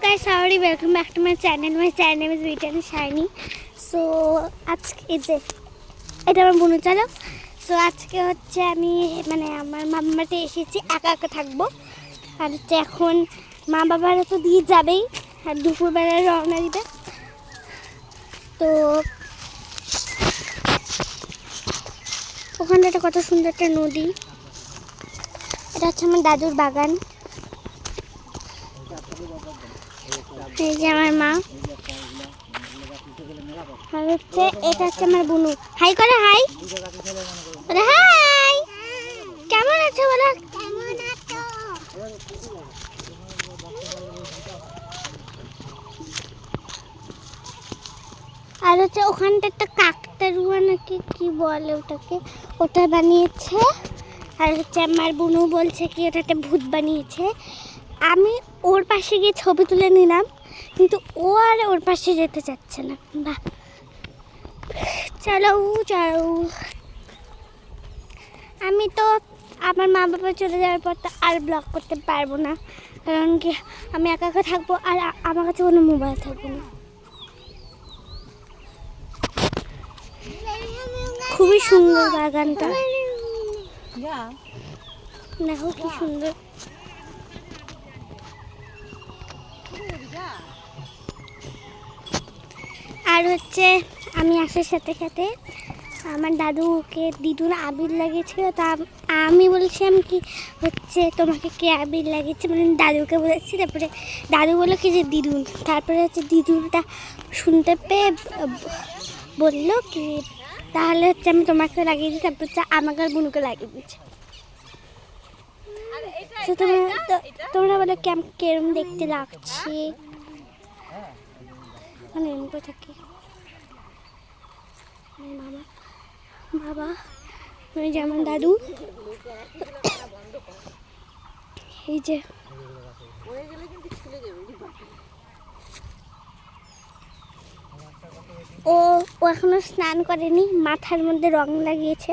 guys, sorry, welcome back to my channel. My channel is Rita and Shiny. So আজকে এটা আমার বোন চালক। সো আজকে হচ্ছে আমি মানে আমার মামাতে এসেছি, একা একা থাকবো। আর হচ্ছে এখন মা বাবারা তো দিয়ে যাবেই, আর দুপুরবেলায় রওনা দিবে। তো ওখানটা কত সুন্দর একটা নদী। এটা হচ্ছে আমার দাদুর বাগান। এই যে আমার মা, আর হচ্ছে এটা হচ্ছে আমার বুনু। হাই করে, হাই হাই, কেমন আছো বলো? আর হচ্ছে ওখানটা একটা কাকতারুয়া নাকি কি বলে ওটাকে, ওটা বানিয়েছে। আর হচ্ছে আমার বুনু বলছে কি ওটাতে ভূত বানিয়েছে। আমি ওর পাশে গিয়ে ছবি তুলে নিলাম, কিন্তু ও আর ওর পাশে যেতে চাচ্ছে না। বাহ, চলো চলো। আমি তো আমার মা বাবা চলে যাওয়ার পর তো আর ব্লগ করতে পারবো না, কারণ কি আমি একা একা থাকবো আর আমার কাছে কোনো মোবাইল থাকবে না। খুবই সুন্দর বাগানটা, দেখো কি সুন্দর। আর হচ্ছে আমি আসার সাথে সাথে আমার দাদুকে দিদুর আবির লাগিয়েছিল। তা আমি বলছিলাম কি হচ্ছে তোমাকে কে আবির লাগিয়েছে, মানে দাদুকে বলেছি। তারপরে দাদু বললো কি যে দিদুন। তারপরে হচ্ছে দিদুনটা শুনতে পেয়ে বললো কি তাহলে হচ্ছে আমি তোমাকে লাগিয়ে দিই। তারপর হচ্ছে আমাকে আর বুনুকে লাগিয়ে দিচ্ছি। তোমরা বলো কেরম দেখতে লাগছে, মানে এমনি থাকি বাবা বাবা। ওই যে আমার দাদু, এই যে ও এখনো স্নান করেনি, মাথার মধ্যে রং লাগিয়েছে।